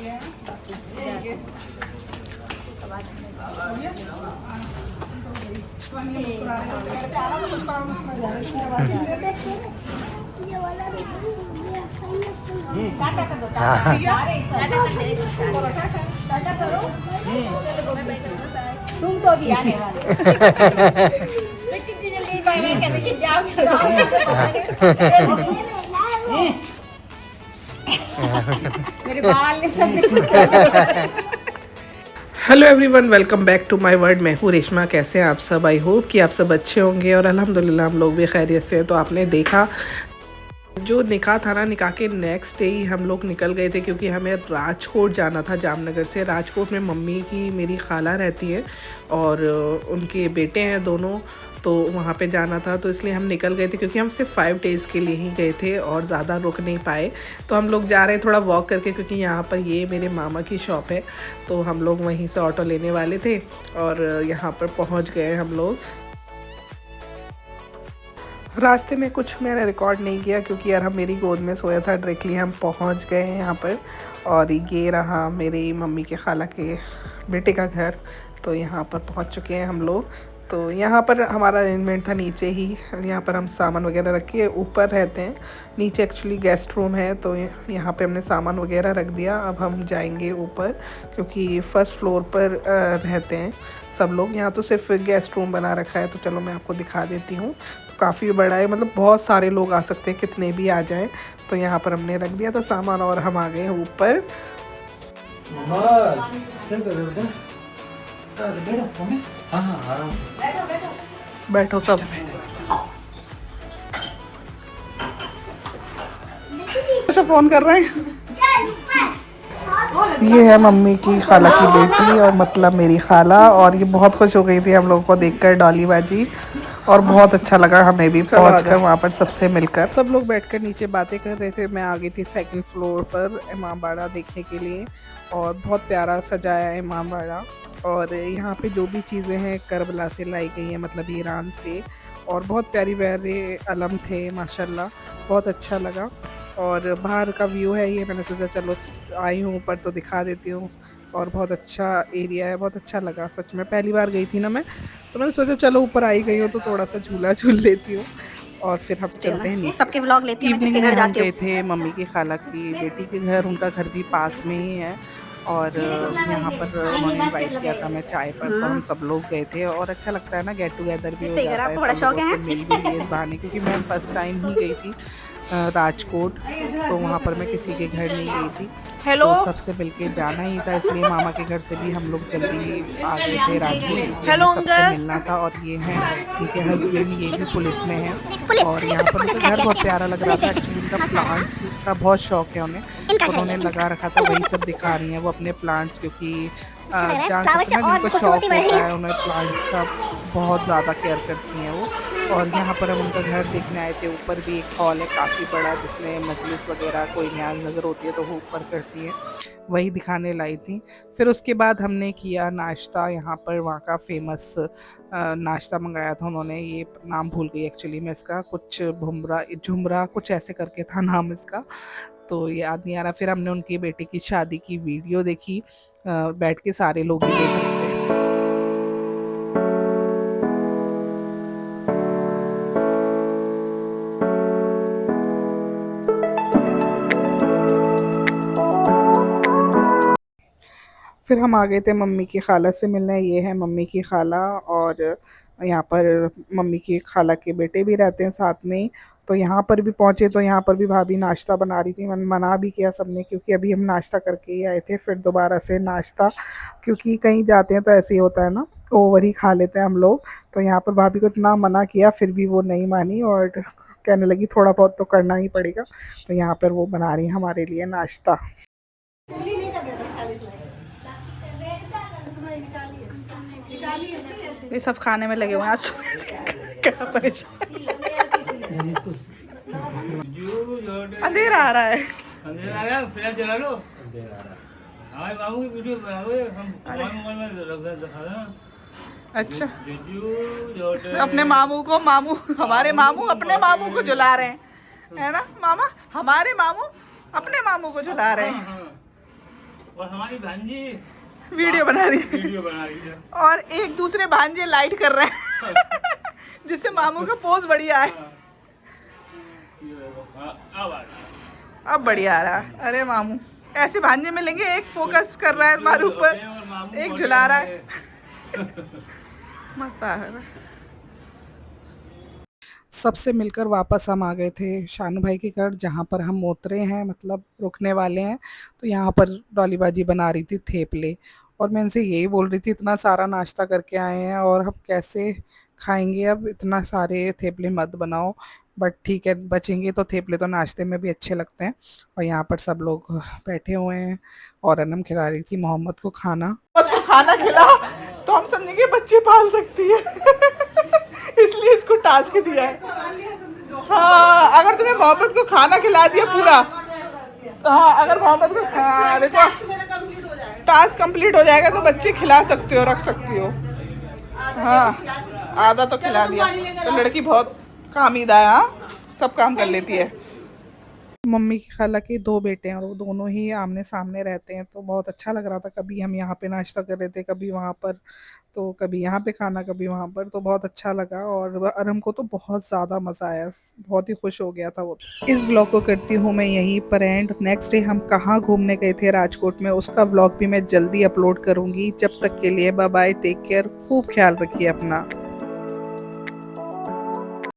तुम तो भी आने वाले कितनी जल्दी बाय बाय कहते कि जाओ मेरे बाल ने सब hello everyone, welcome back to my world. मैं हूँ रेशमा। कैसे हैं आप सब? आई होप कि आप सब अच्छे होंगे और अल्हम्दुलिल्लाह हम लोग भी खैरियत से हैं। तो आपने देखा जो निकाह था ना, निकाह के नेक्स्ट डे ही हम लोग निकल गए थे क्योंकि हमें राजकोट जाना था। जामनगर से राजकोट में मम्मी की मेरी खाला रहती है और उनके बेटे हैं दोनों, तो वहाँ पे जाना था। तो इसलिए हम निकल गए थे क्योंकि हम सिर्फ 5 डेज़ के लिए ही गए थे और ज़्यादा रुक नहीं पाए। तो हम लोग जा रहे हैं थोड़ा वॉक करके क्योंकि यहाँ पर ये मेरे मामा की शॉप है, तो हम लोग वहीं से ऑटो लेने वाले थे और यहाँ पर पहुँच गए हम लोग। रास्ते में कुछ मैंने रिकॉर्ड नहीं किया क्योंकि यार हम मेरी गोद में सोया था। डायरेक्टली हम पहुंच गए हैं यहाँ पर और ये रहा मेरी मम्मी के खाला के बेटे का घर। तो यहाँ पर पहुंच चुके हैं हम लोग। तो यहाँ पर हमारा अरेंजमेंट था नीचे ही, यहाँ पर हम सामान वगैरह रख के ऊपर रहते हैं। नीचे एक्चुअली गेस्ट रूम है, तो यहाँ पे हमने सामान वगैरह रख दिया। अब हम जाएंगे ऊपर क्योंकि फर्स्ट फ्लोर पर रहते हैं सब लोग। यहाँ तो सिर्फ गेस्ट रूम बना रखा है, तो चलो मैं आपको दिखा देती हूँ। तो काफ़ी बड़ा है, मतलब बहुत सारे लोग आ सकते हैं, कितने भी आ जाएं। तो यहाँ पर हमने रख दिया था सामान और हम आ गए हैं ऊपर। बैठो सब। अच्छा फ़ोन कर रहे हैं। ये है मम्मी की खाला की बेटी और मतलब मेरी खाला, और ये बहुत खुश हो गई थी हम लोगों को देखकर डॉली बाजी, और बहुत अच्छा लगा हमें भी पहुंचकर वहाँ पर सबसे मिलकर। सब लोग बैठकर नीचे बातें कर रहे थे। मैं आ गई थी सेकंड फ्लोर पर इमाम बाड़ा देखने के लिए, और बहुत प्यारा सजाया है इमाम बाड़ा। और यहाँ पे जो भी चीज़ें हैं करबला से लाई गई हैं, मतलब ईरान से, और बहुत प्यारी प्यारे अलम थे माशाल्लाह, बहुत अच्छा लगा। और बाहर का व्यू है ये, मैंने सोचा चलो आई हूँ ऊपर तो दिखा देती हूँ। और बहुत अच्छा एरिया है, बहुत अच्छा लगा सच में। पहली बार गई थी ना मैं, तो मैंने सोचा चलो ऊपर आई गई हूँ तो थोड़ा सा झूला झूल लेती हूँ। और फिर हम चलते हैं नीचे। सबके व्लॉग लेती हूँ, इवनिंग में हम गए थे मम्मी की खाला की बेटी के घर। उनका घर भी पास में ही है और यहाँ पर उन्होंने इनवाइट किया था मैं चाय पर, तो हम सब लोग गए थे। और अच्छा लगता है ना, गेट टुगेदर भी हो जाता है, सब लोगों से मिल भी लिए इस बहाने, क्योंकि मैं फर्स्ट टाइम ही गई थी राजकोट, तो वहाँ पर मैं किसी के घर नहीं गई थी। तो सबसे मिलके जाना ही था, इसलिए मामा के घर से भी हम लोग जल्दी आ गए थे राजकोट। सबसे मिलना था। और ये हैं इनके हस्बैंड, ये भी पुलिस में है। और यहाँ पर उनका घर बहुत प्यारा लग रहा था। एक्चुअली उनका प्लांट्स का बहुत शौक है उन्हें, तो उन्होंने लगा रखा था, वही सब दिखा रही हैं वो अपने प्लांट्स, क्योंकि जान सकते हैं ना जिनको शौक होता है, उन्हें प्लांट्स का बहुत ज़्यादा केयर करती हैं वो। और यहाँ पर हम उनका घर देखने आए थे। ऊपर भी एक हॉल है काफ़ी बड़ा, जिसमें मजलिस वगैरह कोई न्याज नज़र होती है तो वो ऊपर करती है, वही दिखाने लाई थी। फिर उसके बाद हमने किया नाश्ता यहाँ पर, वहाँ का फेमस नाश्ता मंगाया था उन्होंने। ये नाम भूल गई एक्चुअली मैं इसका, कुछ झुमरा कुछ ऐसे करके था नाम इसका, तो याद नहीं आ रहा। फिर हमने उनकी बेटी की शादी की वीडियो देखी, बैठ के सारे लोग ही देख रहे थे। फिर हम आ गए थे मम्मी की खाला से मिलने। ये है मम्मी की खाला, और यहाँ पर मम्मी की खाला के बेटे भी रहते हैं साथ में ही। तो यहाँ पर भी पहुँचे तो यहाँ पर भी भाभी नाश्ता बना रही थी। मैंने मना भी किया सबने, क्योंकि अभी हम नाश्ता करके ही आए थे। फिर दोबारा से नाश्ता, क्योंकि कहीं जाते हैं तो ऐसे ही होता है ना, ओवर ही खा लेते हैं हम लोग। तो यहाँ पर भाभी को इतना मना किया फिर भी वो नहीं मानी और कहने लगी थोड़ा बहुत तो करना ही पड़ेगा। तो यहाँ पर वो बना रही है हमारे लिए नाश्ता। ये सब खाने में लगे हुए हैं आज क्या परेशान। अंधेरा आ रहा है। अच्छा, अपने मामू को, मामू हमारे मामू अपने मामू को झुला रहे हैं, है ना मामा? हमारे मामू अपने मामू को झुला रहे हैं। और हमारी भांजी वीडियो बना रही है वीडियो बना रही है। और एक दूसरे भांजे लाइट कर रहे हैं जिससे मामू का पोज बढ़िया है। अब बढ़िया आ रहा है। अरे मामू ऐसे भांजे मिलेंगे, एक फोकस कर रहा है हमारे ऊपर, एक झुला रहा है। मस्त आ रहा है। सबसे मिलकर वापस हम आ गए थे शानू भाई के घर, जहाँ पर हम उतरे हैं, मतलब रुकने वाले हैं। तो यहाँ पर डॉली बाजी बना रही थी थेपले, और मैं इनसे यही बोल रही थी इतना सारा नाश्ता करके आए हैं और हम कैसे खाएंगे, अब इतना सारे थेपले मत बनाओ। बट ठीक है, बचेंगे तो थेपले तो नाश्ते में भी अच्छे लगते हैं। और यहाँ पर सब लोग बैठे हुए हैं और अनम खिला रही थी मोहम्मद को खाना। मोहम्मद को खाना खिला तो हम समझेंगे बच्चे पाल सकती है इसलिए इसको टास्क दिया है। हाँ, अगर तूने मोहम्मद को खाना खिला दिया पूरा, तो हाँ, अगर मोहम्मद को देखो टास्क कंप्लीट हो जाएगा तो बच्चे खिला सकते हो, रख सकती हो। हाँ, आधा तो खिला दिया। तो लड़की बहुत कामिदा है, हाँ, सब काम कर लेती है। मम्मी की खाला के 2 बेटे हैं और वो दोनों ही आमने सामने रहते हैं, तो बहुत अच्छा लग रहा था। कभी हम यहाँ पे नाश्ता कर रहे थे, कभी वहाँ पर, तो कभी यहाँ पे खाना, कभी वहाँ पर, तो बहुत अच्छा लगा। और अरम को तो बहुत ज़्यादा मज़ा आया, बहुत ही खुश हो गया था वो। इस व्लॉग को करती हूँ मैं यहीं पर एंड। नेक्स्ट डे हम कहाँ घूमने गए थे राजकोट में, उसका व्लॉग भी मैं जल्दी अपलोड करूँगी। जब तक के लिए बाय बाय, टेक केयर, खूब ख्याल रखिए अपना।